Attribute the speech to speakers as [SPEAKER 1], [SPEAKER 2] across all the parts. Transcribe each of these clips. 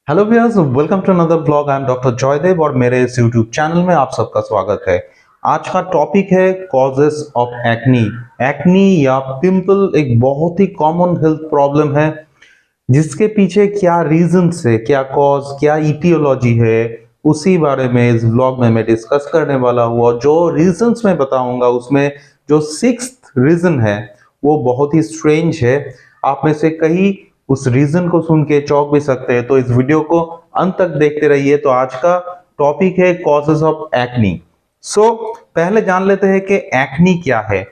[SPEAKER 1] Hello viewers, welcome to another blog. I am doctor Joydev और मेरे इस यूट्यूब चैनल में आप सबका स्वागत है। आज का टॉपिक है कॉजेस ऑफ एक्नी। एक्नी या पिंपल एक बहुत ही कॉमन हेल्थ प्रॉब्लम है जिसके पीछे क्या रीजंस है, क्या कॉज, क्या इटियोलॉजी है, उसी बारे में इस ब्लॉग में मैं डिस्कस करने वाला हूँ। और जो रीजंस मैं बताऊंगा उसमें जो सिक्स्थ रीजन है वो बहुत ही स्ट्रेंज है। आप में से कई उस रीजन को सुन के चौंक भी सकते हैं, तो इस वीडियो को अंत तक देखते रहिए। तो आज का टॉपिक है कॉजेस ऑफ एक्नी। सो पहले जान लेते हैं कि एक्नी क्या है।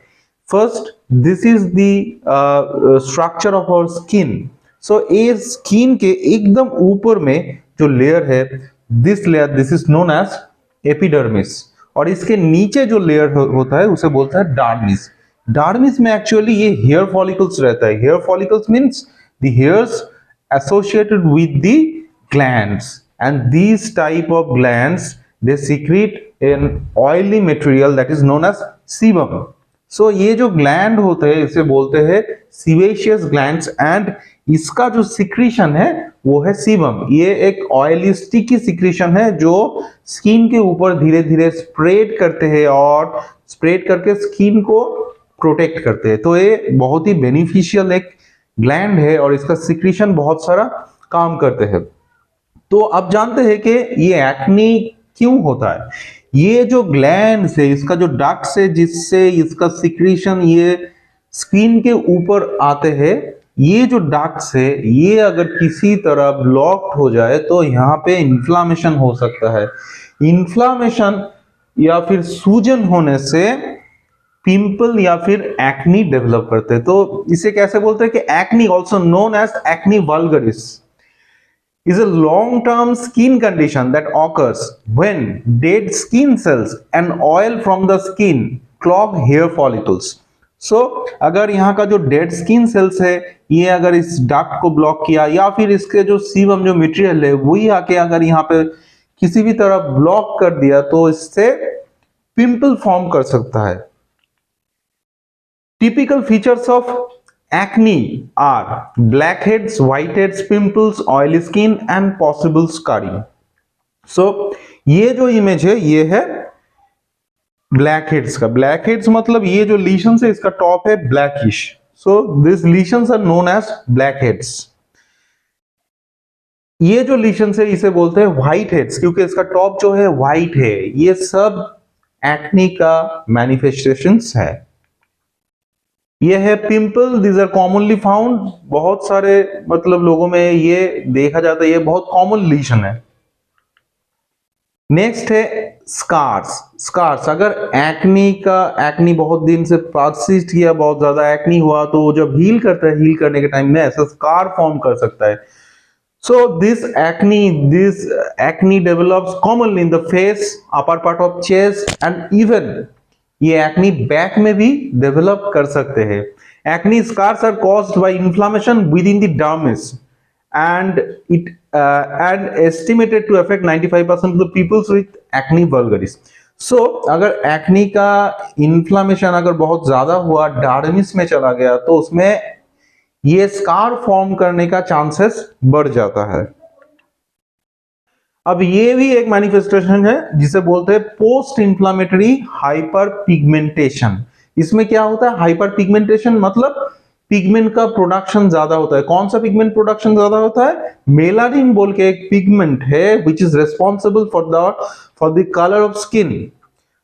[SPEAKER 1] First, this is the structure of our skin. So ये स्किन के एकदम ऊपर में जो लेयर है, this is known as epidermis. और इसके नीचे जो लेयर होता है उसे बोलता है डार्मिस। डार्मिस में एक्चुअली ये हेयर फॉलिकल्स रहता है। Hair follicles means the hairs associated with the glands, and these type of glands they secrete an oily material that is known as sebum. So ये जो ग्लैंड होते हैं इसे बोलते हैं सीवेशियस ग्लैंड्स, एंड इसका जो सिक्रीशन है वो है सीबम। ये एक ऑयली स्टिकी सिक्रीशन है जो स्किन के ऊपर धीरे धीरे स्प्रेड करते हैं और स्प्रेड करके स्किन को प्रोटेक्ट करते हैं। तो ये बहुत ही बेनिफिशियल एक ग्लैंड है और इसका सिक्रीशन बहुत सारा काम करते हैं। तो अब जानते हैं कि ये एक्नी क्यों होता है। ये जो ग्लैंड है, इसका जो डक्ट्स है जिससे इसका सिक्रीशन ये स्किन के ऊपर आते हैं, ये जो डक्ट्स है ये अगर किसी तरह ब्लॉक्ड हो जाए तो यहाँ पे इन्फ्लामेशन हो सकता है। इन्फ्लामेशन या फिर सूजन होने से पिंपल या फिर एक्नी डेवलप करते हैं। तो इसे कैसे बोलते हैं कि acne, also known as acne vulgaris, is a long term skin condition that occurs when dead skin cells and oil from the skin clog hair follicles. So अगर यहाँ का जो डेड स्किन सेल्स है ये अगर इस डक्ट को block किया या फिर इसके जो सीबम जो मटेरियल है वही आके अगर यहाँ पे किसी भी तरह ब्लॉक कर दिया तो इससे पिंपल फॉर्म कर सकता है। Typical features of acne are blackheads, whiteheads, pimples, oily skin and possible scarring. So ये जो इमेज है ये है ब्लैकहेड्स का। ब्लैकहेड्स मतलब ये जो लीशंस है इसका टॉप है blackish. So this lesions are known as blackheads. ये जो लीशंस है इसे बोलते हैं व्हाइट हेड्स क्योंकि इसका टॉप जो है व्हाइट है। ये सब एक्नी का मैनिफेस्टेशंस है। ये है pimple, these are commonly found. बहुत सारे मतलब लोगों में ये देखा जाता है, ये बहुत कॉमन लीशन है। नेक्स्ट है स्कार्स। स्कार्स अगर एक्नी बहुत दिन से परसिस्ट किया, बहुत ज्यादा एक्नी हुआ तो जब हील करता है, हील करने के टाइम में ऐसा स्कार फॉर्म कर सकता है। So this acne develops commonly in the face, upper part of chest and even ये एक्नी बैक में भी डेवलप कर सकते हैं। Acne scars are caused by inflammation with in the dermis and it and estimated to affect 95% of the peoples with acne vulgaris. So अगर acne का inflammation अगर बहुत ज्यादा हुआ, डर्मिस में चला गया तो उसमें ये स्कार फॉर्म करने का चांसेस बढ़ जाता है। अब ये भी एक मैनिफेस्टेशन है जिसे बोलते हैं पोस्ट इंफ्लेमेटरी हाइपर पिगमेंटेशन। इसमें क्या होता है, हाइपर पिगमेंटेशन मतलब पिगमेंट का प्रोडक्शन ज्यादा होता है। कौन सा पिगमेंट प्रोडक्शन ज्यादा होता है? मेलानिन बोल के एक पिगमेंट है which is responsible for the colour of skin.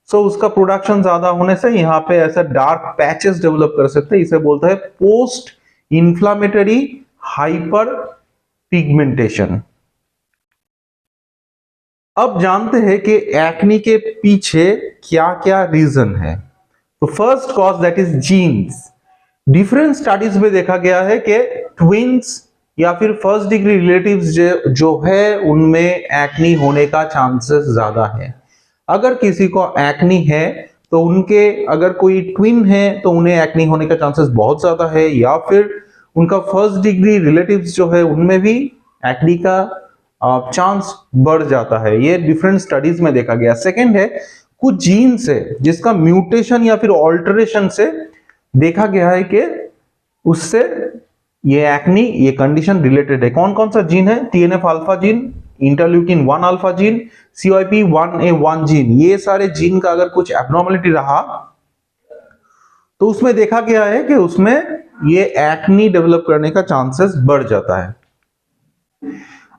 [SPEAKER 1] So उसका प्रोडक्शन ज्यादा होने से यहाँ पे ऐसा डार्क पैचेस डेवलप कर सकते हैं। इसे बोलते हैं पोस्ट इंफ्लेमेटरी हाइपर पिगमेंटेशन। अब जानते हैं कि एक्नी के पीछे क्या क्या रीजन है। तो first cause that is genes. Different studies में देखा गया है कि ट्विंस या फिर फर्स्ट डिग्री रिलेटिव्स जो है उनमें एक्नी होने का चांसेस ज्यादा है। अगर किसी को एक्नी है तो उनके अगर कोई ट्विन है तो उन्हें एक्नी होने का चांसेस बहुत ज्यादा है, या फिर उनका फर्स्ट डिग्री रिलेटिव्स जो है उनमें भी एक्नी का चांस बढ़ जाता है। ये डिफरेंट स्टडीज में देखा गया। सेकंड है कुछ जीन्स है जिसका म्यूटेशन या फिर ऑल्टरेशन से देखा गया है कि उससे ये एक्नी, ये कंडीशन रिलेटेड है। कौन कौन सा जीन है? TNF alpha gene, interleukin 1 alpha gene, CYP1A1 gene. ये सारे जीन का अगर कुछ एब्नॉर्मलिटी रहा तो उसमें देखा गया है कि उसमें ये एक्नी डेवलप करने का चांसेस बढ़ जाता है।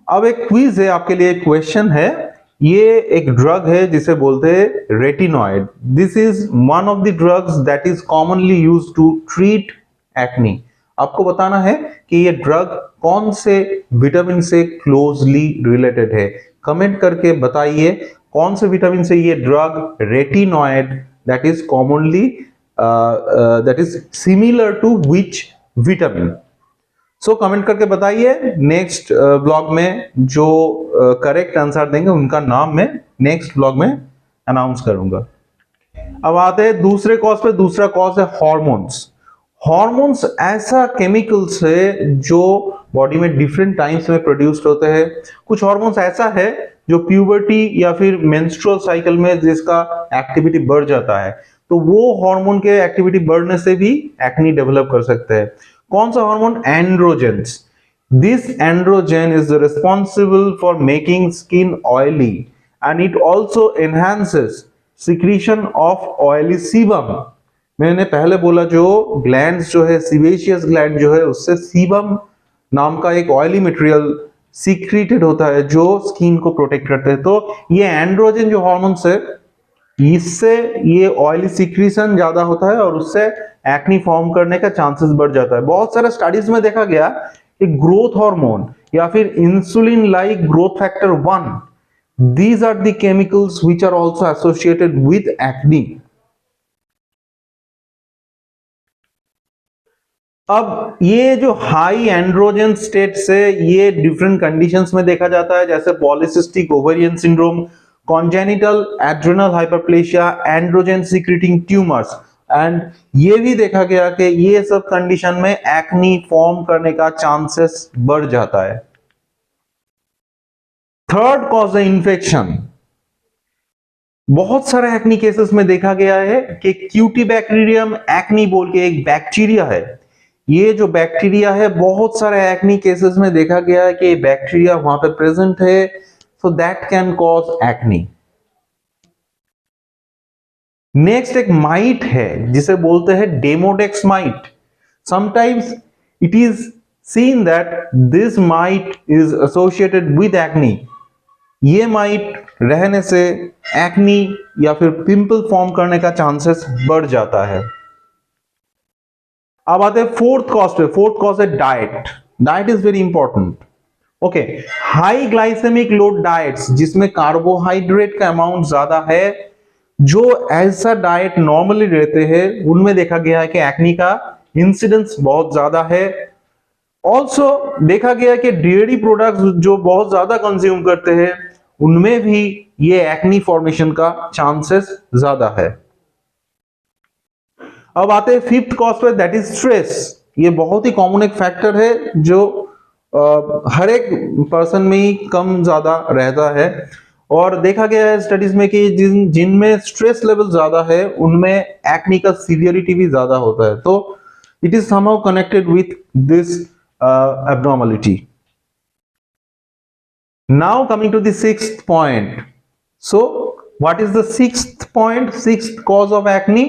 [SPEAKER 1] अब एक क्विज है आपके लिए, एक क्वेश्चन है। ये एक ड्रग है जिसे बोलते हैं retinoid. This is one of the drugs that is commonly used to treat acne. आपको बताना है कि ये ड्रग कौन से विटामिन से क्लोजली रिलेटेड है। कमेंट करके बताइए कौन से विटामिन से ये drug retinoid that is commonly that is similar to which vitamin. So comment करके बताइए। नेक्स्ट ब्लॉग में जो करेक्ट आंसर देंगे उनका नाम मैं नेक्स्ट ब्लॉग में अनाउंस करूंगा। अब आते हैं दूसरे कॉज पे। दूसरा कॉज है हॉर्मोन्स। हॉर्मोन्स ऐसा केमिकल्स है जो बॉडी में डिफरेंट टाइम्स में प्रोड्यूस्ड होते हैं। कुछ हॉर्मोन्स ऐसा है जो प्यूबर्टी या फिर मेंस्ट्रुअल साइकिल में जिसका एक्टिविटी बढ़ जाता है, तो वो हार्मोन के एक्टिविटी बढ़ने से भी एक्नी डेवलप कर सकते हैं। कौन सा hormone? Androgens. This androgen is responsible for making skin oily and it also enhances secretion of oily sebum. मैंने पहले बोला जो ग्लैंड्स जो है, सीबेशियस ग्लैंड जो है, उससे सीबम नाम का एक ऑयली मटेरियल सीक्रेटेड होता है जो स्किन को प्रोटेक्ट करते हैं। तो ये एंड्रोजन जो हार्मोन्स है, इससे ये ऑयली सिक्रीशन ज्यादा होता है और उससे एक्नी फॉर्म करने का चांसेस बढ़ जाता है। बहुत सारे स्टडीज में देखा गया कि ग्रोथ हार्मोन या फिर insulin like growth factor 1, these are the chemicals which are also associated with acne। अब ये जो हाई एंड्रोजन स्टेट से ये डिफरेंट कंडीशंस में देखा जाता है, जैसे polycystic ovarian syndrome, congenital adrenal hyperplasia, androgen secreting tumours. And ये भी देखा गया कि ये सब कंडीशन में एक्नी फॉर्म करने का चांसेस बढ़ जाता है। थर्ड कॉज है इन्फेक्शन। बहुत सारे एक्नी केसेस में देखा गया है कि क्यूटीबैक्टीरियम एक्नी बोल के एक बैक्टीरिया है। ये जो बैक्टीरिया है बहुत सारे एक्नी केसेस में देखा गया है कि बैक्टीरिया वहां पे प्रेजेंट है, so that can cause acne. Next एक माइट है जिसे बोलते हैं Demodex might. Sometimes it is seen that this might is associated with acne. ये माइट रहने से एक्नी या फिर पिंपल फॉर्म करने का चांसेस बढ़ जाता है। अब आते हैं फोर्थ कॉज पे। फोर्थ कॉज है diet. Diet is very important. Okay, high glycemic load diets जिसमें कार्बोहाइड्रेट का अमाउंट ज्यादा है, जो ऐसा डाइट नॉर्मली रहते हैं उनमें देखा गया है कि एक्नी का इंसिडेंस बहुत ज्यादा है। ऑल्सो देखा गया कि डेयरी प्रोडक्ट्स जो बहुत ज्यादा कंज्यूम करते हैं उनमें भी ये एक्नी फॉर्मेशन का चांसेस ज्यादा है। अब आते हैं फिफ्थ कॉज पे, दैट इज स्ट्रेस। ये बहुत ही कॉमन एक फैक्टर है जो हर एक पर्सन में ही कम ज्यादा रहता है, और देखा गया है स्टडीज में कि जिनमें स्ट्रेस लेवल ज्यादा है उनमें एक्नी का सीवियरिटी भी ज्यादा होता है। तो it is somehow connected with this abnormality. Now coming to the sixth point. So what is the sixth point? Sixth cause of acne?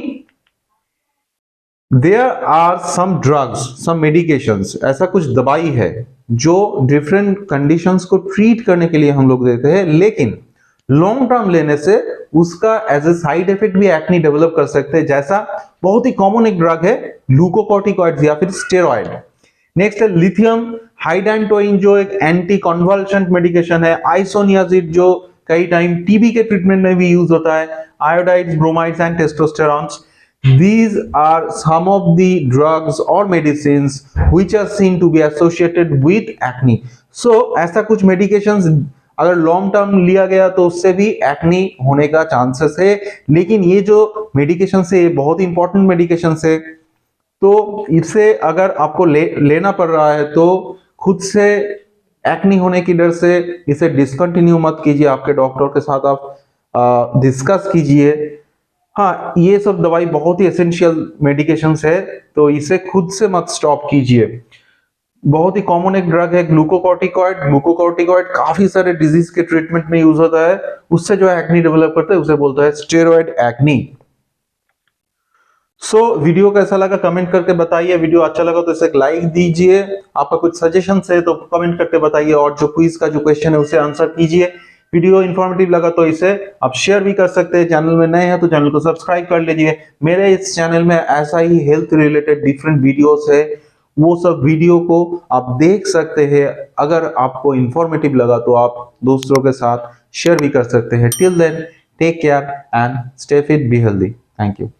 [SPEAKER 1] There are some drugs, some medications, ऐसा कुछ दवाई है जो डिफरेंट कंडीशंस को treat करने के लिए हम लोग देते हैं, लेकिन लॉन्ग टर्म लेने से उसका एज ए साइड इफेक्ट भी एक्नी डेवलप कर सकते हैं। जैसा बहुत ही कॉमन एक ड्रग है ग्लूकोकॉर्टिकॉइड्स या फिर स्टेरॉइड। नेक्स्ट है लिथियम हाइड्रोक्साइड जो एक एंटी कन्वल्सेंट मेडिकेशन है। आइसोनियाजिड जो कई टाइम टीबी के ट्रीटमेंट में भी यूज होता है। Iodides, bromides and testosterones. These are some of the drugs or medicines which are seen to be associated with acne. So ऐसा कुछ medications अगर लॉन्ग टर्म लिया गया तो उससे भी एक्नी होने का चांसेस है, लेकिन ये जो मेडिकेशन है ये बहुत इंपॉर्टेंट मेडिकेशन है, तो इससे अगर आपको लेना पड़ रहा है तो खुद से एक्नी होने की डर से इसे डिसकंटिन्यू मत कीजिए। आपके डॉक्टर के साथ आप डिस्कस कीजिए। हाँ, ये सब दवाई बहुत ही एसेंशियल मेडिकेशंस है, तो इसे खुद से मत स्टॉप कीजिए। बहुत ही कॉमन एक ड्रग है ग्लूकोकॉर्टिकॉइड। ग्लूकोकॉर्टिकॉइड काफी सारे डिजीज के ट्रीटमेंट में यूज होता है। उससे जो एक्नी डेवलप करता है उसे बोलता है स्टेरॉइड एक्नी। वीडियो कैसा लगा कमेंट करके बताइए। वीडियो अच्छा लगा तो इसे एक लाइक दीजिए। आपका कुछ सजेशन है तो कमेंट करके बताइए, और जो क्विज का जो क्वेश्चन है उसे आंसर कीजिए। वीडियो इंफॉर्मेटिव लगा तो इसे आप शेयर भी कर सकते हैं। चैनल में नए हैं तो चैनल को सब्सक्राइब कर लीजिए। मेरे इस चैनल में ऐसा ही हेल्थ रिलेटेड डिफरेंट वीडियोस है, वो सब वीडियो को आप देख सकते हैं। अगर आपको इंफॉर्मेटिव लगा तो आप दूसरों के साथ शेयर भी कर सकते हैं। Till then take care and stay fit, be healthy. Thank you.